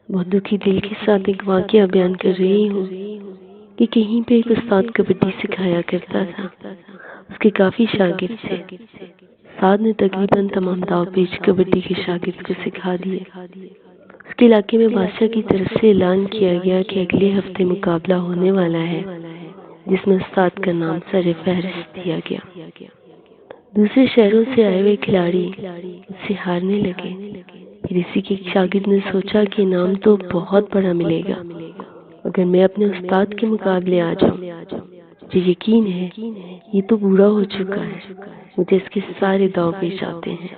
بہت دکھی دل کے ساتھ ایک واقعہ بیان کر رہی ہوں کہ کہیں پہ ایک استاد کبڈی سکھایا کرتا تھا۔ اس کے کافی شاگرد تھے۔ استاد نے تقریباً تمام داؤ پیچ کبڈی کے شاگرد کو سکھا دیے۔ اس کے علاقے میں بادشاہ کی طرف سے اعلان کیا گیا کہ اگلے ہفتے مقابلہ ہونے والا ہے، جس میں استاد کا نام سر فہرست دیا گیا۔ دوسرے شہروں سے آئے ہوئے کھلاڑی اس سے ہارنے لگے۔ پھر اسی کے شاگرد نے سوچا کہ انعام تو بہت بڑا ملے گا اگر میں اپنے استاد کے مقابلے آ جاؤں۔ مجھے یقین ہے یہ تو بوڑھا ہو چکا ہے، مجھے اس کے سارے داؤ پیش آتے ہیں،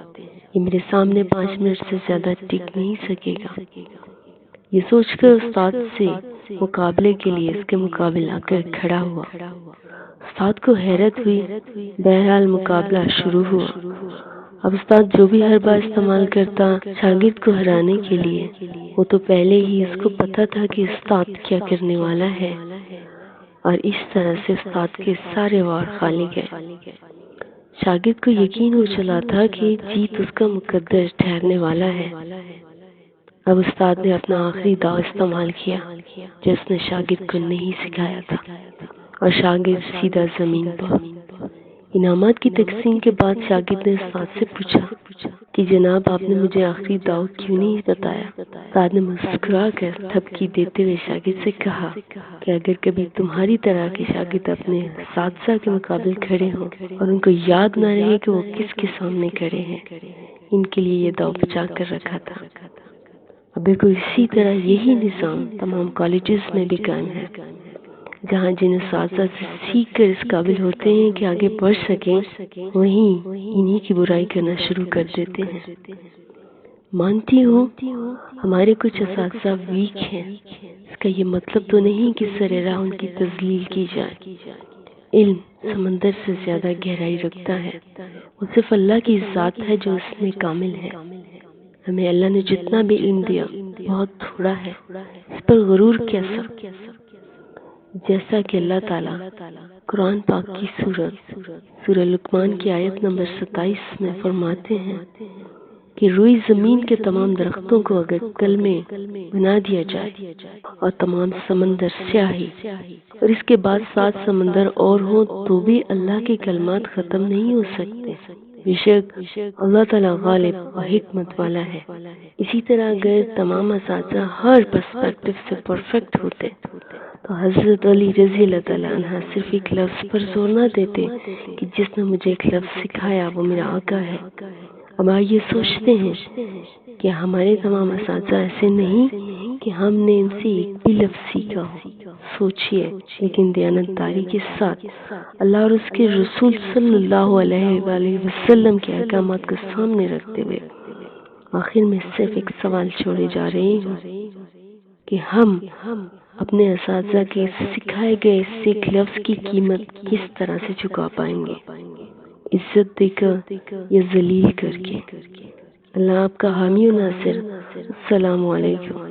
یہ میرے سامنے 5 منٹ سے زیادہ ٹک نہیں سکے گا۔ یہ سوچ کر استاد سے مقابلے کے لیے اس کے مقابل آ کر کھڑا ہوا۔ استاد کو حیرت ہوئی۔ بہرحال مقابلہ شروع ہوا۔ اب استاد جو بھی حربہ استعمال کرتا شاگرد کو ہرانے کے لیے، وہ تو پہلے ہی اس کو پتا تھا کہ استاد کیا کرنے والا ہے، اور اس طرح سے استاد کے سارے وار خالی گئے۔ شاگرد کو یقین ہو چلا تھا کہ جیت اس کا مقدر ٹھہرنے والا ہے۔ اب استاد نے اپنا آخری داؤ استعمال کیا جو اس نے شاگرد کو نہیں سکھایا تھا، اور شاگرد سیدھا زمین پر۔ انعامات کی تقسیم کے بعد شاگرد نے استاد سے پوچھا کہ جناب آپ نے مجھے آخری داؤ کیوں نہیں بتایا؟ استاد نے مسکرا کر تھپکی دیتے ہوئے شاگرد سے کہا کہ اگر کبھی تمہاری طرح کے شاگرد اپنے اساتذہ کے مقابل کھڑے ہوں اور ان کو یاد نہ رہے کہ وہ کس کے سامنے کھڑے ہیں، ان کے لیے یہ داؤ بچا کر رکھا تھا۔ اب بالکل اسی طرح یہی نظام تمام کالجز میں بھی قائم ہے، جہاں جن اساتذہ سے سیکھ کر اس قابل ہوتے ہیں کہ آگے بڑھ سکیں، وہیں انہی کی برائی کرنا شروع کر دیتے ہیں۔ مانتی ہوں ہمارے کچھ اساتذہ ویک ہیں، اس کا یہ مطلب تو نہیں کہ سرِ راہ ان کی تذلیل کی جائے۔ علم سمندر سے زیادہ گہرائی رکھتا ہے، وہ صرف اللہ کی ذات ہے جو اس میں کامل ہے۔ ہمیں اللہ نے جتنا بھی علم دیا بہت تھوڑا ہے، اس پر غرور کیسا؟ جیسا کہ اللہ تعالیٰ قرآن پاک کی سورہ لقمان کی آیت نمبر 27 میں فرماتے ہیں کہ روئی زمین کے تمام درختوں کو اگر کلمے بنا دیا جائے اور تمام سمندر سیاہی، اور اس کے بعد 7 سمندر اور ہوں تو بھی اللہ کے کلمات ختم نہیں ہو سکتے۔ بے شک اللہ تعالیٰ غالب و حکمت والا ہے۔ اسی طرح اگر تمام اساتذہ ہر پرسپیکٹو سے پرفیکٹ ہوتے تو حضرت علی رضی اللہ تعالیٰ عنہ صرف ایک لفظ پر زور نہ دیتے کہ جس نے مجھے ایک لفظ سکھایا وہ میرا آقا ہے۔ اب آئیے سوچتے ہیں کہ ہمارے تمام اساتذہ ایسے نہیں کہ ہم نے ان سے ایک بھی لفظ سیکھا ہو۔ سوچئے، لیکن دیانتداری کے ساتھ اللہ اور اس کے رسول صلی اللہ علیہ وآلہ وسلم کے احکامات کو سامنے رکھتے ہوئے آخر میں صرف ایک سوال چھوڑے جا رہے ہیں کہ ہم اپنے اساتذہ کے سکھائے گئے اس ایک لفظ کی قیمت کس طرح سے چکا پائیں گے، عزت دے کر یا ذلیل کر کے؟ اللہ آپ کا حامی و ناصر۔ السلام علیکم۔